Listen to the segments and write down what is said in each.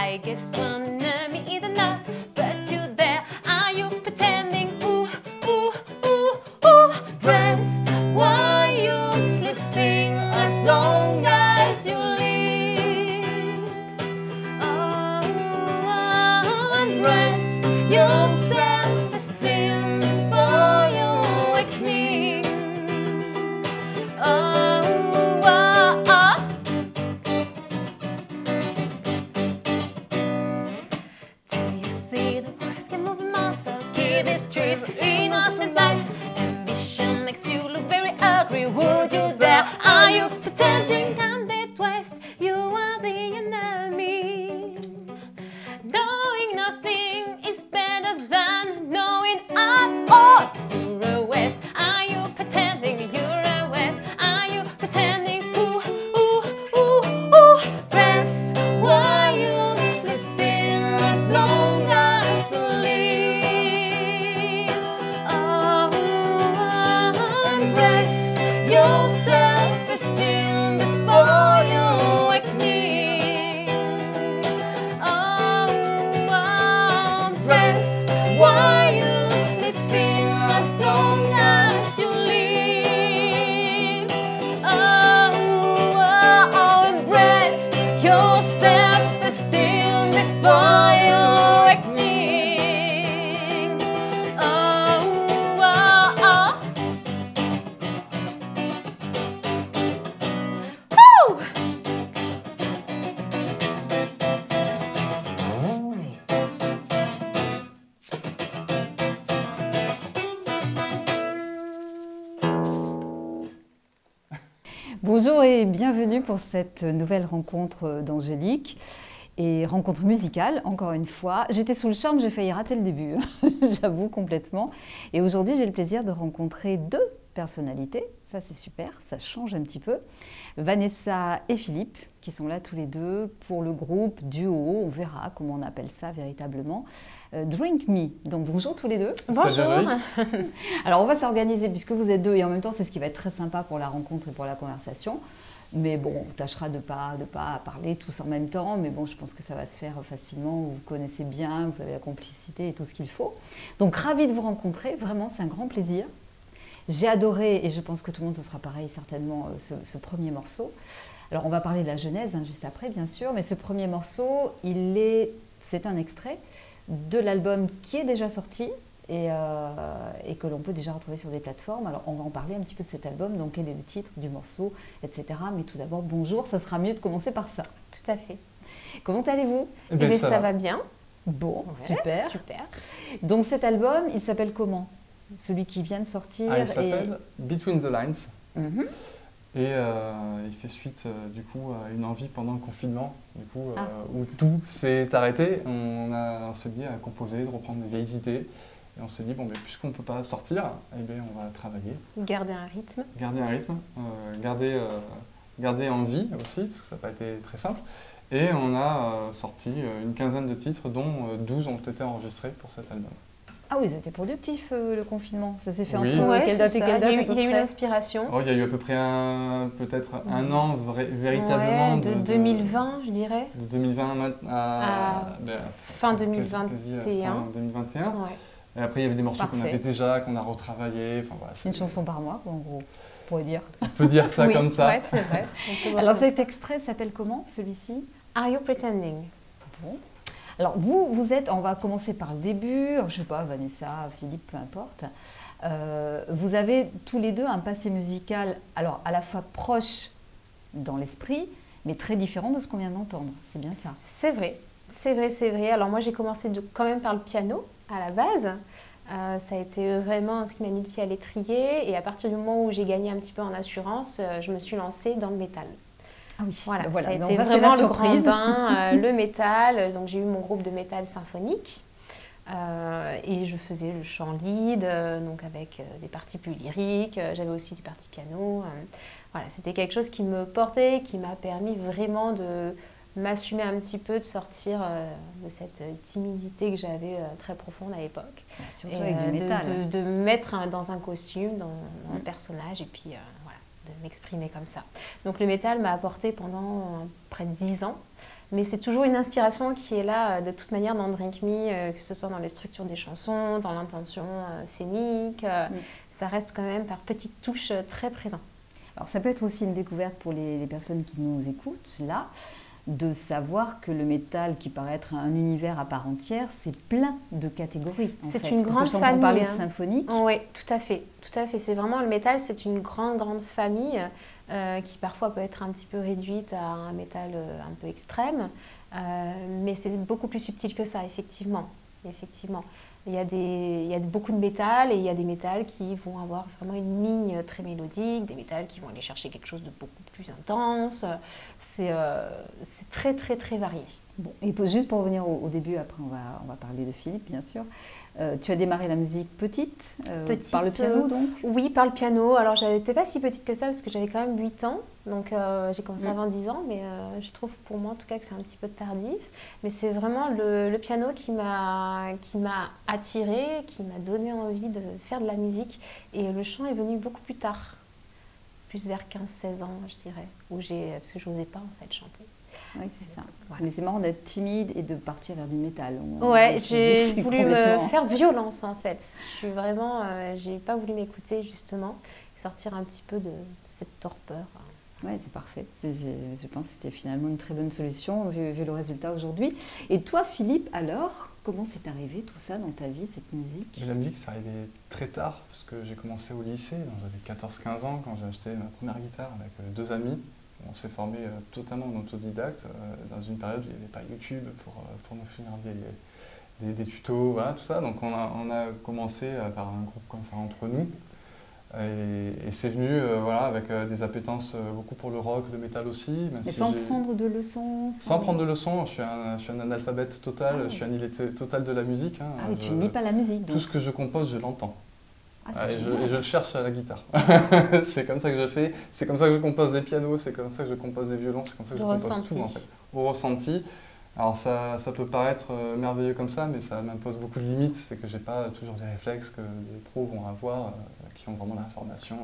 I guess one me enough, but you there, are you pretending? Ooh, ooh, ooh, ooh. Friends, why you sleeping as long as you live? Oh, undress your self-esteem before you wake me. Oh, oh, oh. Do you see the words can move muscle? Kill these trees, innocent lives. Ambition makes you look very ugly. Would you dare? Are you pretending? Candid waste, you are the enemy. Knowing nothing is better than knowing I'm all. You're a waste. Are you pretending? You're a waste. Are you pretending? Ooh, ooh, ooh, ooh. Friends, why you sleeping as long as you live? Oh, undress your self-esteem before you wake me. Oh, undress, why you sleeping as long as you live? Oh, undress your self-esteem before you wake me. Oh, Woo! Bonjour et bienvenue pour cette nouvelle rencontre d'Angélique. Et rencontre musicale, encore une fois. J'étais sous le charme, j'ai failli rater le début, j'avoue complètement. Et aujourd'hui, j'ai le plaisir de rencontrer deux personnalités. Ça, c'est super, ça change un petit peu. Vanessa et Philippe, qui sont là tous les deux pour le groupe duo. On verra comment on appelle ça véritablement. Drink Me. Donc bonjour tous les deux. Bonjour. Alors on va s'organiser puisque vous êtes deux et en même temps, c'est ce qui va être très sympa pour la rencontre et pour la conversation. Mais bon, on tâchera de pas parler tous en même temps. Mais bon, je pense que ça va se faire facilement. Vous vous connaissez bien, vous avez la complicité et tout ce qu'il faut. Donc, ravie de vous rencontrer. Vraiment, c'est un grand plaisir. J'ai adoré, et je pense que tout le monde, ce sera pareil certainement, ce premier morceau. Alors, on va parler de la genèse juste après, bien sûr. Mais ce premier morceau, c'est un extrait de l'album qui est déjà sorti. Et que l'on peut déjà retrouver sur des plateformes. Alors, on va en parler un petit peu de cet album, donc quel est le titre du morceau, etc. Mais tout d'abord, bonjour, ça sera mieux de commencer par ça. Tout à fait. Comment allez-vous? Eh bien, ça va bien. Bon, Ouais, super. Super. Donc cet album, il s'appelle comment? Celui qui vient de sortir. Il s'appelle Between the Lines. Mhm. Et il fait suite du coup à une envie pendant le confinement, du coup, où tout s'est arrêté. On s'est dit à composer, de reprendre des vieilles idées. Et on s'est dit, bon, mais puisqu'on ne peut pas sortir, eh bien, on va travailler. Garder un rythme. Garder un rythme, garder en vie aussi, parce que ça n'a pas été très simple. Et on a sorti une quinzaine de titres, dont 12 ont été enregistrés pour cet album. Ah oui, c'était productif le confinement. Ça s'est fait Oui. entre Ouais, quelle date c'est et ça. quelle date? Il y a eu l'inspiration. Oh, il y a eu à peu près peut-être un an véritablement. Ouais, de 2020, je dirais. De 2020 à fin quasi 2021. fin 2021. Ouais. Et après, il y avait des morceaux qu'on Parfait. avait déjà, qu'on a retravaillés. Enfin, voilà, C'est une chanson par mois, quoi, en gros, on pourrait dire. On peut dire ça Oui, comme ça. ouais, c'est vrai. On peut voir Alors comme cet ça. extrait s'appelle comment, celui-ci? Are You Pretending? Bon. Alors vous êtes, on va commencer par le début, je ne sais pas, Vanessa, Philippe, peu importe. Vous avez tous les deux un passé musical, alors à la fois proche dans l'esprit, mais très différent de ce qu'on vient d'entendre, c'est bien ça? C'est vrai, c'est vrai, c'est vrai. Alors moi j'ai commencé quand même par le piano à la base. Ça a été vraiment ce qui m'a mis le pied à l'étrier et à partir du moment où j'ai gagné un petit peu en assurance, je me suis lancée dans le métal. Ah oui, Voilà, ben ça a donc été ça, c'est vraiment la le grand surprise. bain, le métal. Donc j'ai eu mon groupe de métal symphonique et je faisais le chant lead, donc avec des parties plus lyriques. J'avais aussi des parties piano. Voilà, c'était quelque chose qui me portait, qui m'a permis vraiment de m'assumer un petit peu, de sortir de cette timidité que j'avais très profonde à l'époque. Surtout avec du métal. De me mettre dans un costume, dans un personnage et puis voilà, de m'exprimer comme ça. Donc le métal m'a apporté pendant près de 10 ans. Mais c'est toujours une inspiration qui est là de toute manière dans Drink Me, que ce soit dans les structures des chansons, dans l'intention scénique. Ça reste quand même par petites touches très présent. Alors ça peut être aussi une découverte pour les personnes qui nous écoutent, là, de savoir que le métal, qui paraît être un univers à part entière, c'est plein de catégories. C'est une grande famille. On parlait de symphonique. Oui, tout à fait. Tout à fait. C'est vraiment le métal, c'est une grande famille qui parfois peut être un petit peu réduite à un métal un peu extrême. Mais c'est beaucoup plus subtil que ça, effectivement. Il y a beaucoup de métal et il y a des métals qui vont avoir vraiment une ligne très mélodique, des métals qui vont aller chercher quelque chose de beaucoup plus intense. C'est très varié. Bon, et juste pour revenir au début, après on va parler de Philippe, bien sûr. Tu as démarré la musique petite, par le piano donc? Oui, par le piano. Alors, je n'étais pas si petite que ça parce que j'avais quand même 8 ans. Donc, j'ai commencé à 10 ans, mais je trouve pour moi en tout cas que c'est un petit peu tardif. Mais c'est vraiment le piano qui m'a attirée, qui m'a donné envie de faire de la musique. Et le chant est venu beaucoup plus tard, plus vers 15-16 ans, je dirais, parce que je n'osais pas en fait chanter. Oui, c'est ça. Voilà. Mais c'est marrant d'être timide et de partir vers du métal. Ouais, j'ai voulu me faire violence en fait. J'ai pas voulu m'écouter justement, sortir un petit peu de cette torpeur. Oui, c'est parfait. Je pense que c'était finalement une très bonne solution vu le résultat aujourd'hui. Et toi, Philippe, alors, comment c'est arrivé tout ça dans ta vie, cette musique? La musique, c'est arrivé très tard parce que j'ai commencé au lycée. J'avais 14-15 ans quand j'ai acheté ma première guitare avec 2 amis. On s'est formé totalement en autodidacte dans une période où il n'y avait pas YouTube pour nous finir des tutos, voilà, tout ça. Donc on a commencé par un groupe comme ça entre nous. Et c'est venu voilà, avec des appétences beaucoup pour le rock, le métal aussi. Même Mais si sans prendre de leçons? Sans prendre de leçons, je suis un analphabète total, je suis un illettré total de la musique. Hein. Ah oui, tu ne lis pas la musique donc. Tout ce que je compose, je l'entends. Ah, et je le cherche à la guitare. C'est comme ça que je fais, c'est comme ça que je compose des pianos, c'est comme ça que je compose des violons, c'est comme ça que je compose tout en fait. Au ressenti. Alors ça peut paraître merveilleux comme ça, mais ça m'impose beaucoup de limites. C'est que j'ai pas toujours les réflexes que les pros vont avoir, qui ont vraiment la formation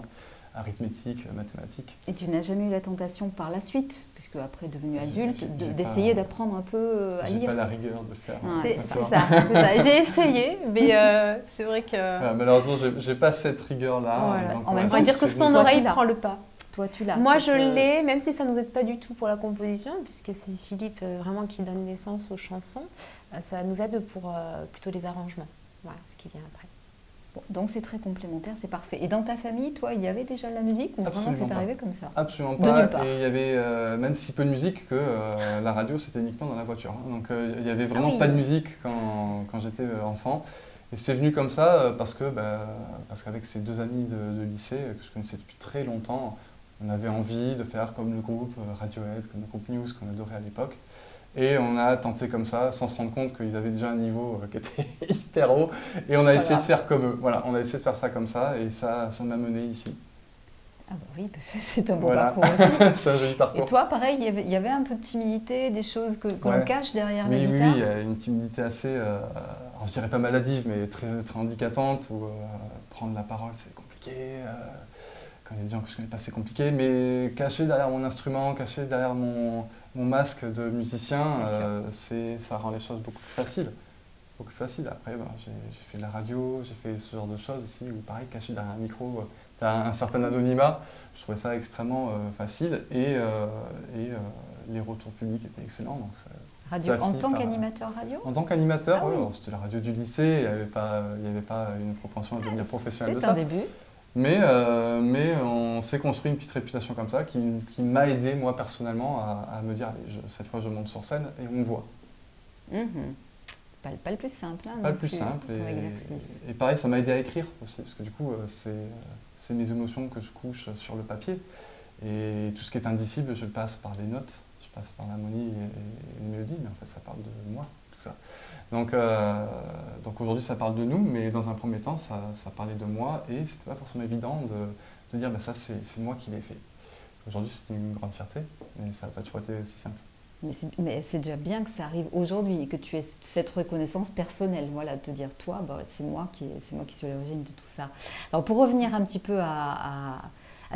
arithmétique, mathématique. Et tu n'as jamais eu la tentation par la suite, puisque après devenu adulte, d'essayer d'apprendre un peu à lire? J'ai pas la rigueur de le faire. C'est ça. J'ai essayé, mais c'est vrai que... malheureusement, j'ai pas cette rigueur-là. Voilà. On va dire que son oreille prend le pas. Toi, tu l'as. Moi, je l'ai, même si ça ne nous aide pas du tout pour la composition, puisque c'est Philippe vraiment qui donne naissance aux chansons, ça nous aide pour plutôt les arrangements, voilà, ce qui vient après. Bon, donc c'est très complémentaire, c'est parfait. Et dans ta famille, toi, il y avait déjà de la musique ou vraiment c'est arrivé comme ça? Absolument pas. De nulle part. Et il y avait même si peu de musique que la radio, c'était uniquement dans la voiture. Donc il n'y avait vraiment pas de musique quand j'étais enfant. Et c'est venu comme ça parce qu'avec ces 2 amis de lycée que je connaissais depuis très longtemps, on avait envie de faire comme le groupe Radiohead, comme le groupe News qu'on adorait à l'époque. Et on a tenté comme ça, sans se rendre compte qu'ils avaient déjà un niveau qui était hyper haut. Et on a essayé de faire comme eux. Voilà, on a essayé de faire ça comme ça, et ça m'a mené ici. Ah bah oui, parce que c'est un beau parcours aussi. C'est un joli parcours. Et toi, pareil, il y avait un peu de timidité, des choses qu'on cache derrière la guitare? Oui, il y a une timidité assez, alors je dirais pas maladive, mais très, très handicapante, où prendre la parole, c'est compliqué. Quand il y a des gens que je ne connais pas, c'est compliqué, mais caché derrière mon instrument, caché derrière mon masque de musicien, ça rend les choses beaucoup plus faciles. Après, j'ai fait de la radio, j'ai fait ce genre de choses aussi, où pareil, caché derrière un micro, tu as un certain anonymat. Je trouvais ça extrêmement facile, et les retours publics étaient excellents. Donc radio, en tant qu'animateur radio? En tant qu'animateur, oui. C'était la radio du lycée, il n'y avait pas une propension à devenir professionnel de ça. C'est un début. Mais on s'est construit une petite réputation comme ça qui m'a aidé, moi, personnellement, à me dire, allez, cette fois, je monte sur scène et on me voit. Pas le plus simple. Hein, pas le plus simple. Et pareil, ça m'a aidé à écrire aussi, parce que du coup, c'est mes émotions que je couche sur le papier. Et tout ce qui est indicible, je passe par les notes, je passe par l'harmonie et les mélodies, mais en fait, ça parle de moi, tout ça. Donc aujourd'hui, ça parle de nous, mais dans un premier temps, ça parlait de moi, et c'était pas forcément évident de dire, ça, c'est moi qui l'ai fait. Aujourd'hui, c'est une grande fierté, mais ça n'a pas toujours été aussi simple. Mais c'est déjà bien que ça arrive aujourd'hui et que tu aies cette reconnaissance personnelle, voilà, de te dire, toi, c'est moi qui suis à l'origine de tout ça. Alors pour revenir un petit peu à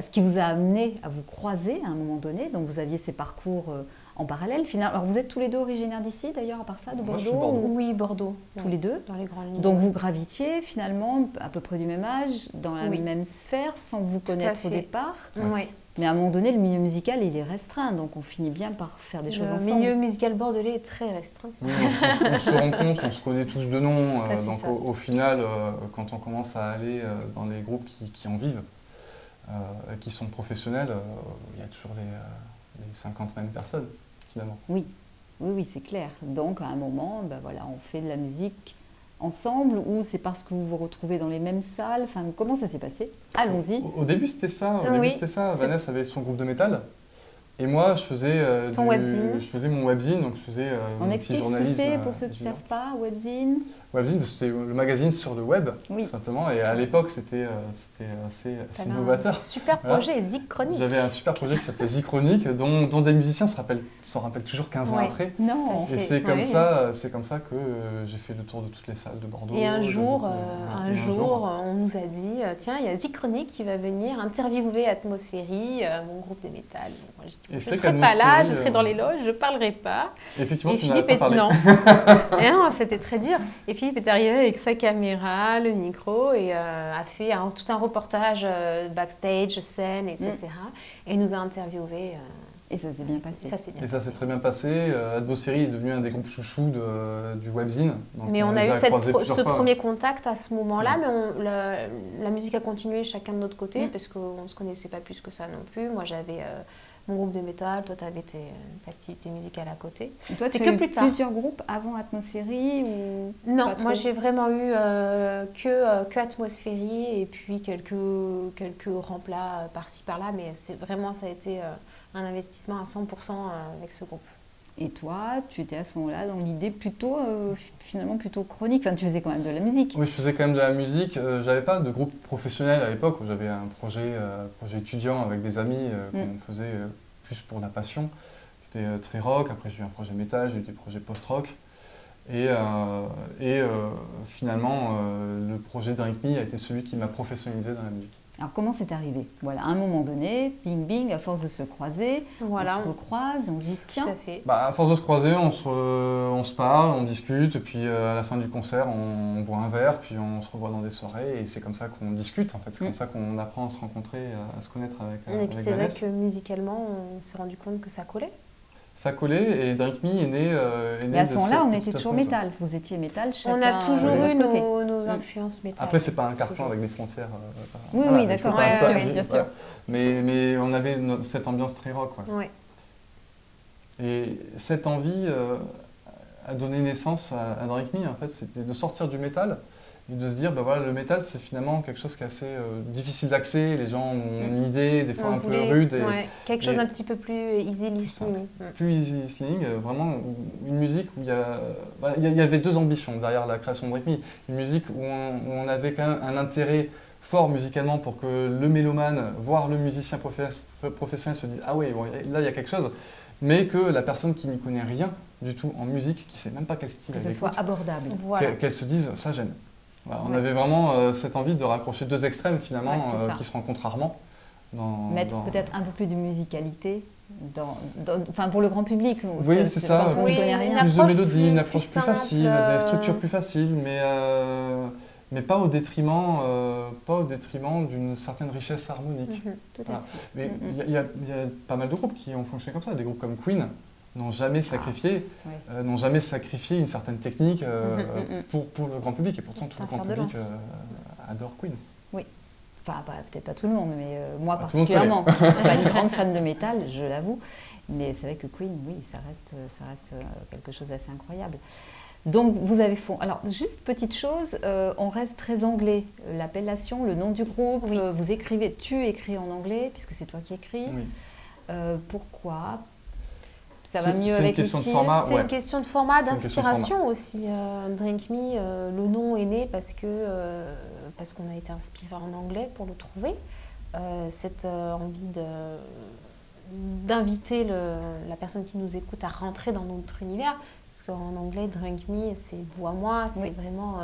ce qui vous a amené à vous croiser à un moment donné. Donc vous aviez ces parcours en parallèle. Alors vous êtes tous les deux originaires d'ici d'ailleurs, à part ça, de Moi, Bordeaux, je suis de Bordeaux. Oui, Bordeaux. tous ouais, les deux. dans les grandes lignes. Donc vous gravitiez finalement à peu près du même âge, dans la Oui. même sphère, sans vous Tout à connaître au fait. départ. Oui. Mais à un moment donné, le milieu musical, il est restreint, donc on finit bien par faire des choses Le ensemble. milieu musical bordelais est très restreint. Oui, on se rencontre, on se connaît tous de nom. Ça, c'est Donc ça. au final, quand on commence à aller dans les groupes qui en vivent, qui sont professionnels, il y a toujours les 50 mêmes personnes finalement. Oui, c'est clair. Donc, à un moment, ben voilà, on fait de la musique ensemble ou c'est parce que vous vous retrouvez dans les mêmes salles? Enfin, comment ça s'est passé? Allons-y. Au début, c'était ça. Oui, Vanessa avait son groupe de métal. Et moi, je faisais, Ton webzine. je faisais mon webzine, donc je faisais On mon petit explique ce que journalisme. c'est pour ceux qui ne savent pas, webzine. Webzine, c'était le magazine sur le web, Oui. tout simplement. Et à l'époque, c'était assez T'avais novateur. un super Voilà. projet, Zik Chronique. J'avais un super projet qui s'appelait Zik-Chronique, dont des musiciens s'en rappellent toujours 15 ans Ouais. après. Non. Tout à Et fait. c'est comme ça que j'ai fait le tour de toutes les salles de Bordeaux. Et un jour, Voilà. un Et jour, on nous a dit tiens, il y a Zik Chronique qui va venir interviewer Atmosphérie, mon groupe de métal. Bon, moi, j'ai dit, Et je c'est ne serai pas là, je qu'Atmosphérie, serai dans les loges, je ne parlerai pas. effectivement, Et tu n'avais Philippe pas parlé. non. Et non, c'était très dur. Et Philippe est arrivé avec sa caméra, le micro et a fait tout un reportage backstage, scène, etc. Et il nous a interviewés. Et ça s'est bien passé. Ça c'est bien. Et ça s'est très bien passé. Atmosphérie est devenu un des groupes chouchous du webzine. Donc, Mais on les a eu croisés plusieurs ce fois. premier contact à ce moment-là, Ouais. mais la musique a continué chacun de notre côté Mm. parce qu'on ne se connaissait pas plus que ça non plus. Moi j'avais mon groupe de métal, toi tu avais ta activité musicale à côté. Et toi, C'est tu que as eu plus tard. plusieurs groupes avant Atmosphérie ou Non, pas trop? moi j'ai vraiment eu que Atmosphérie et puis quelques remplats par-ci par-là, mais ça a été un investissement à 100% avec ce groupe. Et toi, tu étais à ce moment-là dans l'idée plutôt, finalement plutôt chronique. Enfin, tu faisais quand même de la musique. Oui, je faisais quand même de la musique. J'avais pas de groupe professionnel à l'époque. J'avais un projet étudiant avec des amis qu'on faisait plus pour la passion. C'était très rock. Après, j'ai eu un projet métal, j'ai eu des projets post-rock. Et finalement, le projet Drink Me a été celui qui m'a professionnalisé dans la musique. Alors, comment c'est arrivé? Voilà, à un moment donné, bing bing, à force de se croiser, Voilà, on se recroise, on se dit tout tiens, à fait. Bah, à force de se croiser, on se parle, on discute, et puis à la fin du concert, on boit un verre, puis on se revoit dans des soirées, et c'est comme ça qu'on discute, en fait. C'est comme ça qu'on apprend à se rencontrer, à se connaître avec Et puis c'est vrai Vanessa. que musicalement, on s'est rendu compte que ça collait. Ça collait, et Drink Me est né. mais à ce moment-là, on de était cette toujours façon. métal. Vous étiez métal chacun On a toujours de eu votre côté. nos influences métal. Après, c'est pas un carton Toujours. avec des frontières. Oui, voilà, oui, il faut d'accord, pas bien faire- sûr, bien sûr. voilà. Mais on avait cette ambiance très rock. Ouais. Ouais. Et cette envie a donné naissance à Drink Me, en fait, c'était de sortir du métal et de se dire, bah voilà, le métal, c'est finalement quelque chose qui est assez difficile d'accès. Les gens ont une idée, des fois On un peu voulait, rude, et ouais, quelque chose et- un petit peu plus easy listening. plus easy listening. Vraiment une musique où il y avait deux ambitions derrière la création de Drink Me. Une musique où on avait quand même un intérêt fort musicalement pour que le mélomane, voire le musicien professionnel se dise, ah oui, bon, là il y a quelque chose. Mais que la personne qui n'y connaît rien du tout en musique, qui ne sait même pas quel style Que ce elle soit écoute, abordable. Voilà. qu'elle se dise ça j'aime. Voilà, on Ouais. avait vraiment cette envie de raccrocher deux extrêmes finalement Ouais, c'est ça. qui se rencontrent rarement. Mettre peut-être un peu plus de musicalité enfin pour le grand public. Oui, c'est ça. Quand on Oui, n'y connaît une rien. Plus de approche mélodie, une plus approche plus simple, facile, des structures plus faciles, mais pas au détriment d'une certaine richesse harmonique. Tout à Voilà. fait. Mais il y a pas mal de groupes qui ont fonctionné comme ça. Des groupes comme Queen n'ont jamais sacrifié, ouais. une certaine technique pour le grand public. Et pourtant, C'est tout le un grand fer de public lance. adore Queen. Enfin, peut-être pas tout le monde, mais moi Tout le monde particulièrement. Je ne suis pas une grande fan de métal, je l'avoue. Mais c'est vrai que Queen, oui, ça reste quelque chose d'assez incroyable. Donc, vous avez fond. Alors, juste petite chose, on reste très anglais. L'appellation, le nom du groupe, Oui. vous écrivez, tu écris en anglais, puisque c'est toi qui écris. Oui. Pourquoi? Ça va mieux C'est avec une le question de style. format. C'est ouais. une question de format, C'est une question de d'inspiration aussi. Drink Me, le nom est né parce qu'on a été inspiré en anglais pour le trouver. Cette envie d'inviter la personne qui nous écoute à rentrer dans notre univers. Parce qu'en anglais, Drink Me, c'est bois-moi, c'est Oui. vraiment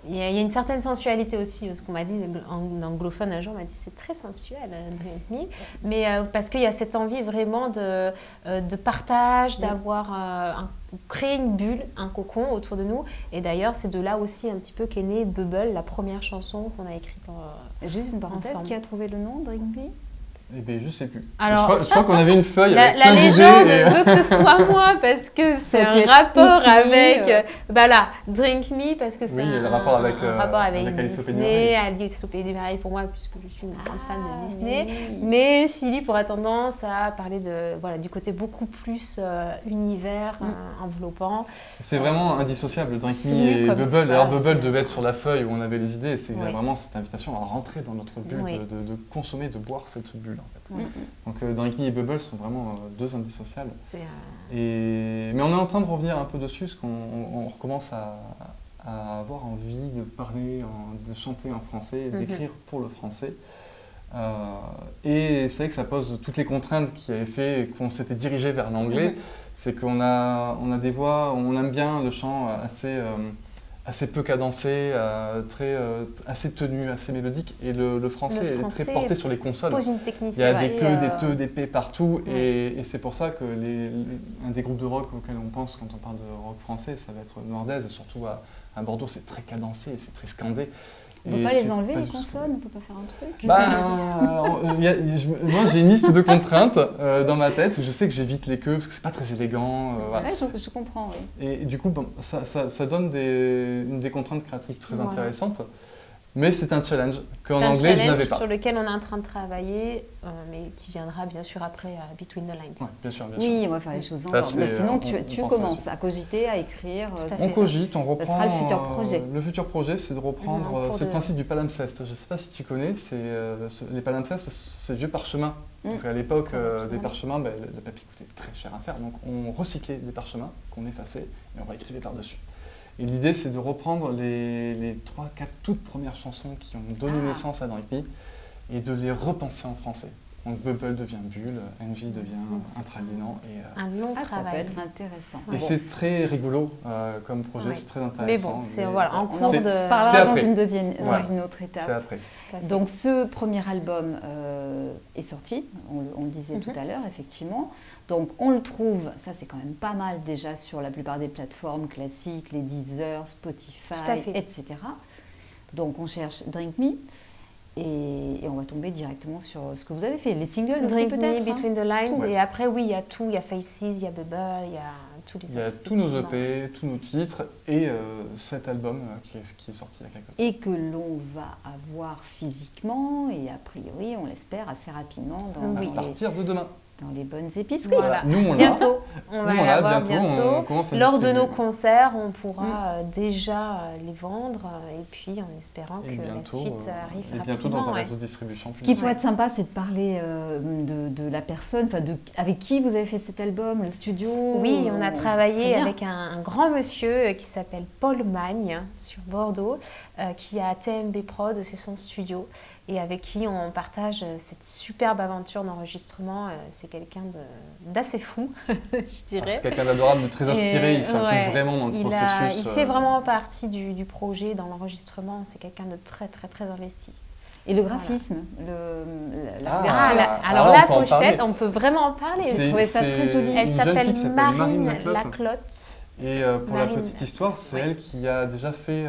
Il y a une certaine sensualité aussi, ce qu'on m'a dit en anglophone un jour, on m'a dit c'est très sensuel, Drink Me, mais parce qu'il y a cette envie vraiment de partage, d'avoir créer une bulle, un cocon autour de nous. Et d'ailleurs, c'est de là aussi un petit peu qu'est née Bubble, la première chanson qu'on a écrite Juste une parenthèse, ensemble. qui a trouvé le nom, Drink Me? Eh bien, je sais plus. Alors, je crois qu'on avait une feuille la avec plein légende d'idées. veut que ce soit moi parce que c'est Ça un peut être rapport E.T., avec Drink Me parce que c'est Oui, il y a le un rapport avec, rapport avec Alice Disney, Alice au Pays des Merveilles pour moi puisque je suis une grande fan de Disney. Oui. Mais Philippe aurait tendance à parler du côté beaucoup plus univers enveloppant. C'est vraiment indissociable, Drink Me Signé et comme Bubble. ça, D'ailleurs, Bubble je- devait être sur la feuille où on avait les idées. C'est Oui. vraiment cette invitation à rentrer dans notre bulle, Oui. de consommer, de boire cette bulle. En fait. Mm. Donc Drink Me et Bubble sont vraiment deux indissociables. C'est Mais on est en train de revenir un peu dessus, parce qu'on recommence à avoir envie de parler, de chanter en français, d'écrire pour le français. Et c'est vrai que ça pose toutes les contraintes qui avaient fait qu'on s'était dirigé vers l'anglais. C'est qu'on a des voix, on aime bien le chant assez peu cadencé, assez tenu, assez mélodique. Et le français est très porté sur les consonnes. pose une Il y technicité. a des queues, des te, des p partout. Ouais. Et c'est pour ça que un des groupes de rock auxquels on pense quand on parle de rock français, ça va être Nordez. Et surtout à Bordeaux, c'est très cadencé, c'est très scandé. On ne peut pas les enlever, les consonnes? On ne peut pas faire un truc? Moi, j'ai une liste de contraintes dans ma tête où je sais que j'évite les queues parce que c'est pas très élégant. Voilà. Ouais, je comprends, oui. Et du coup, ça donne des contraintes créatives très Voilà. intéressantes. Mais c'est un challenge qu'en C'est un anglais, je n'avais challenge pas. sur lequel on est en train de travailler, mais qui viendra bien sûr après Between the Lines. Ouais, bien sûr, bien sûr. Oui, on va faire les choses en Bref, ordre. mais, Mais sinon, on tu pense commences là-dessus. à cogiter, à écrire. Tout à ça fait. On fait cogite, on reprend. sera le futur projet. Le futur projet, c'est de On est reprendre. en cours C'est le de- principe du palimpseste. Je ne sais pas si tu connais. Les palimpsestes, c'est vieux parchemins. Parce qu'à l'époque des parchemins, le papier coûtait très cher à faire. Donc on recyclait des parchemins qu'on effaçait et on réécrivait par-dessus. Et l'idée, c'est de reprendre les 3-4 toutes premières chansons qui ont donné naissance à Drink Me et de les repenser en français. Donc Bubble devient Bulle, Envy devient Intralinant. Un long ça peut travail. être intéressant. Et c'est très rigolo comme projet, Oui. c'est très Mais intéressant. bon, c'est mais en On cours en c'est- de... C'est parlera dans après. dans Voilà. une autre c'est étape. après. Tout à fait. Donc ce premier album est sorti, on le disait tout à l'heure, effectivement. Donc on le trouve, ça c'est quand même pas mal déjà sur la plupart des plateformes classiques, les Deezer, Spotify, Tout à fait. etc. Donc on cherche Drink Me et on va tomber directement sur ce que vous avez fait. Les singles aussi Drink Me, peut-être, hein. Between the Lines, Tout. et après oui, il y a tout, il y a Faces, il y a Bubble, il y a tous les Il y a autres. tous nos effectivement. EP, tous nos titres et cet album qui est sorti il y a quelques temps. Et que l'on va avoir physiquement et a priori, on l'espère, assez rapidement Oui. À partir de demain. dans les bonnes épiceries. Voilà. Nous, on l'a. Bientôt, on va Nous, on l'a, l'avoir bientôt, bientôt. on commence à Lors de distribuer. nos concerts, on pourra déjà les vendre et puis en espérant Et que bientôt, la suite arrive et rapidement. bientôt dans un ouais. réseau de distribution. Ce qui pourrait être sympa, c'est de parler de la personne, avec qui vous avez fait cet album, le studio. Oui, on a ce travaillé serait bien. avec un grand monsieur qui s'appelle Paul Magne sur Bordeaux, qui a TMB Prod, c'est son studio, et avec qui on partage cette superbe aventure d'enregistrement. C'est quelqu'un d'assez fou, je dirais. C'est quelqu'un d'adorable, de très inspiré, il s'implique ouais, vraiment dans le il processus. fait vraiment partie du projet, dans l'enregistrement. C'est quelqu'un de très très très investi. Et le graphisme, la Ah, couverture. Alors on la peut en parler. pochette, on peut vraiment en parler. J'ai trouvé ça très joli. Elle une jeune s'appelle fille qui s'appelle Marine Laclotte. Laclotte. Et pour la Marine. petite histoire, c'est Ouais. elle qui a déjà fait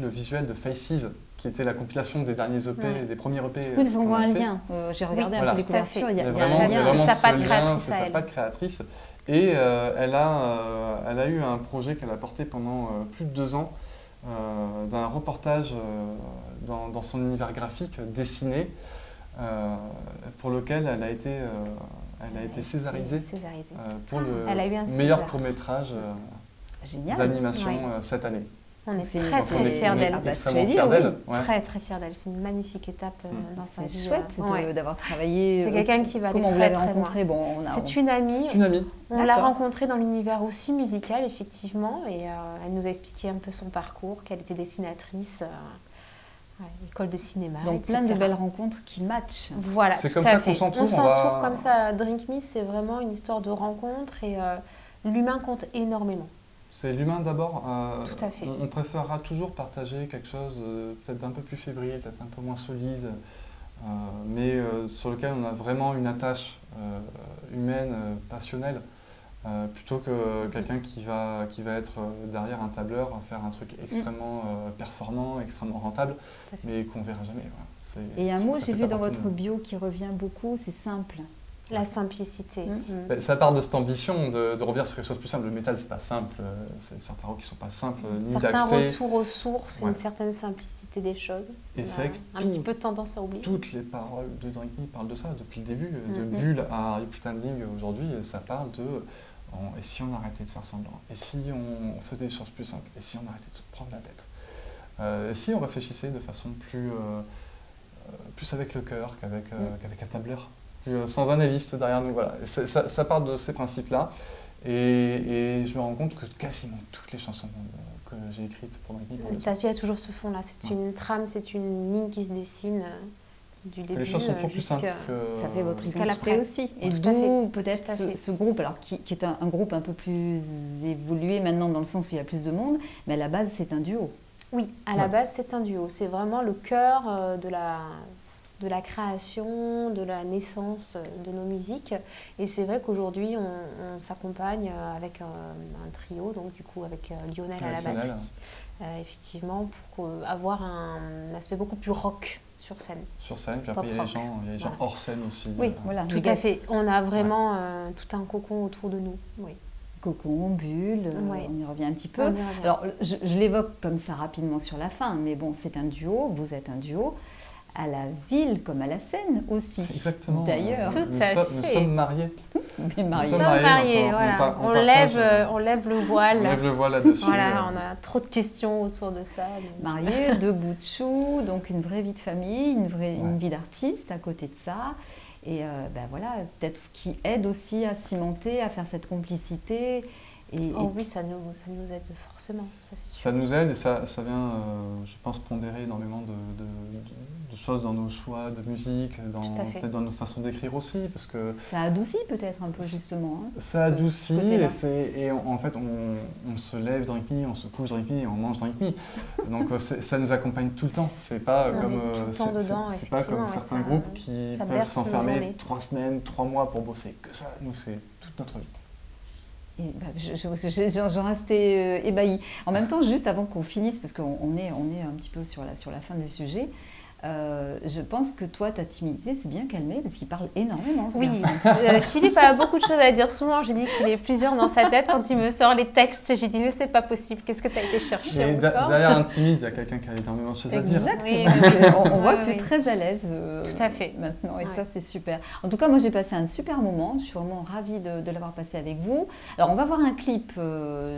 le visuel de Faces, qui était la compilation des derniers EP, Ouais. des premiers EP. Oui, parce qu'on qu'on voit a un fait. lien. J'ai regardé Voilà. un peu les Tout à fait. couvertures, il y a Mais un vraiment, lien. vraiment C'est sa ce patte lien, créatrice c'est à sa elle. patte créatrice. Et elle a eu un projet qu'elle a porté pendant plus de 2 ans, d'un reportage dans son univers graphique dessiné, pour lequel elle a été césarisée Césarisée. pour le Elle a eu un meilleur César. court-métrage Génial. d'animation Ouais. cette année. On est C'est- très donc très on est- fiers on est- d'elle. Ah bah, extrêmement je vais fiers dire, d'elle. oui. Ouais. Très très fiers d'elle. C'est une magnifique étape dans sa C'est vie. chouette Ouais. d'avoir travaillé. C'est quelqu'un qui va aller Comment vous très l'avez très loin. rencontré? Bon, C'est une amie. C'est une amie. On l'a D'accord. rencontrée dans l'univers aussi musical, effectivement, et elle nous a expliqué un peu son parcours, qu'elle était dessinatrice, école de cinéma, Donc plein de etc. belles rencontres qui matchent. Voilà, C'est tout comme à ça fait. qu'on s'entoure, On on s'entoure va- comme ça. Drink Me, c'est vraiment une histoire de rencontre et l'humain compte énormément. C'est l'humain d'abord. Tout à fait. On préférera toujours partager quelque chose peut-être d'un peu plus fébrile, peut-être un peu moins solide, mais sur lequel on a vraiment une attache humaine, passionnelle, plutôt que quelqu'un qui va être derrière un tableur, faire un truc extrêmement performant, extrêmement rentable, mais qu'on ne verra jamais. Voilà. Et un mot, j'ai vu dans votre bio qui revient beaucoup, c'est simple. La simplicité. Ça part de cette ambition de revenir sur quelque chose de plus simple. Le métal, c'est pas simple. C'est certains rocs qui sont pas simples, ni d'accès. Certains retours aux sources, une certaine simplicité des choses. Et c'est un petit peu tendance à oublier. Toutes les paroles de Drink Me parlent de ça depuis le début. De Bulle à Are You Pretending aujourd'hui, ça parle de et si on arrêtait de faire semblant, et si on faisait des choses plus simples, et si on arrêtait de se prendre la tête, et si on réfléchissait de façon plus avec le cœur qu'avec un tableur. Sans analyste derrière nous, voilà. Ça part de ces principes-là, et je me rends compte que quasiment toutes les chansons que j'ai écrites pour Drink Me. Il y a toujours ce fond-là, c'est une trame, c'est une ligne qui se dessine du début. Les chansons sont toujours plus simples que... Ça fait votre identité aussi, et d'où peut-être ce groupe, alors qui est un groupe un peu plus évolué maintenant dans le sens où il y a plus de monde, mais à la base c'est un duo. Oui, à la base c'est un duo, c'est vraiment le cœur de la création, de la naissance de nos musiques. Et c'est vrai qu'aujourd'hui, on s'accompagne avec un trio, donc du coup avec Lionel à la batterie, effectivement, pour avoir un aspect beaucoup plus rock sur scène. Sur scène, puis après il y a les gens hors scène aussi. Oui, voilà. Tout à fait. On a vraiment tout un cocon autour de nous. Oui. Cocon, Bulle, on y revient un petit peu. Alors, je l'évoque comme ça rapidement sur la fin, mais bon, c'est un duo, vous êtes un duo. À la ville comme à la scène aussi. Exactement. D'ailleurs. Nous sommes mariés. Mais mariés. Nous sommes mariés, voilà. On lève le voile. On lève le voile là-dessus. Voilà, on a trop de questions autour de ça. Mariés, 2 bouts de chou, donc une vraie vie de famille, une vie d'artiste à côté de ça. Et voilà, peut-être ce qui aide aussi à cimenter, à faire cette complicité. Oui, ça nous aide forcément. Ça nous aide et ça vient, je pense, pondérer énormément de choses dans nos choix de musique, peut-être dans nos façons d'écrire aussi. Parce que ça adoucit peut-être un peu justement. Ça adoucit et en fait on se lève Drink Me, on se couche Drink Me et on mange Drink Me. Donc ça nous accompagne tout le temps. C'est pas comme certains groupes qui peuvent s'enfermer 3 semaines, 3 mois pour bosser. Que ça, nous c'est toute notre vie. J'en restais ébahie. En même temps, juste avant qu'on finisse, parce qu'on est un petit peu sur la fin du sujet, je pense que toi, ta timidité s'est bien calmée parce qu'il parle énormément, ce garçon. Philippe a beaucoup de choses à dire. Souvent, j'ai dit qu'il est plusieurs dans sa tête. Quand il me sort les textes, j'ai dit, mais c'est pas possible. Qu'est-ce que tu as été chercher derrière un timide, il y a quelqu'un qui a énormément de choses à dire. Exactement. On voit que tu es très à l'aise tout à fait. maintenant. Et ça, c'est super. En tout cas, moi, j'ai passé un super moment. Je suis vraiment ravie de l'avoir passé avec vous. Alors, on va voir un clip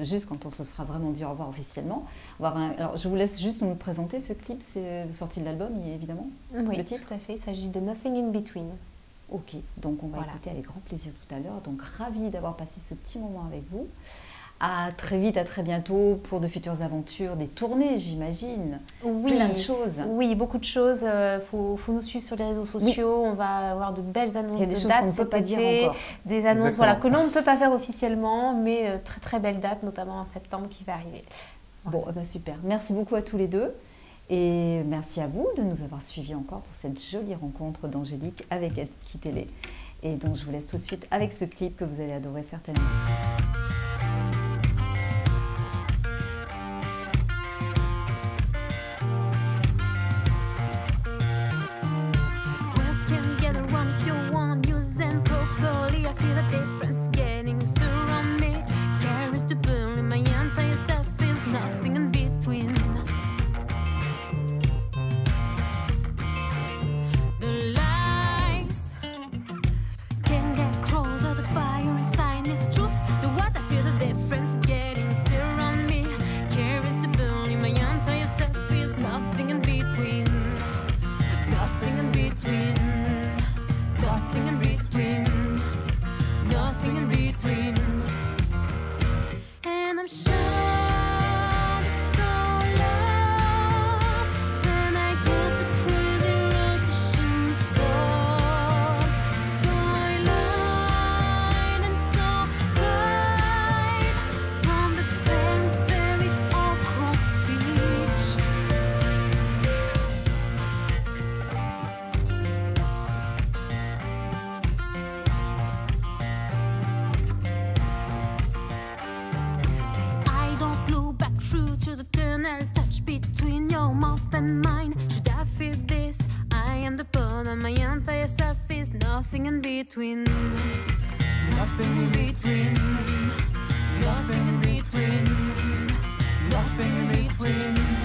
juste quand on se sera vraiment dit au revoir officiellement. Alors, je vous laisse juste nous le présenter. Ce clip, c'est sorti de l'album, évidemment. Oui, le titre, tout à fait. Il s'agit de Nothing in Between. Ok, donc on va écouter avec grand plaisir tout à l'heure. Donc, ravie d'avoir passé ce petit moment avec vous. À très vite, à très bientôt pour de futures aventures, des tournées, j'imagine. Oui, plein de choses. Oui, beaucoup de choses. Faut nous suivre sur les réseaux sociaux. On va avoir de belles annonces de dates. Il y a des choses qu'on ne peut pas dire encore. Des annonces que l'on ne peut pas faire officiellement, mais très très belles dates, notamment en septembre qui va arriver. Bon, super. Merci beaucoup à tous les deux. Et merci à vous de nous avoir suivis encore pour cette jolie rencontre d'Angélique avec Edki Télé. Et donc, je vous laisse tout de suite avec ce clip que vous allez adorer certainement. Fire inside me is the truth. The what I feel than mine. Should I feel this? I am the pawn and my entire self is nothing in between. Nothing in between. Nothing in between. Nothing in between.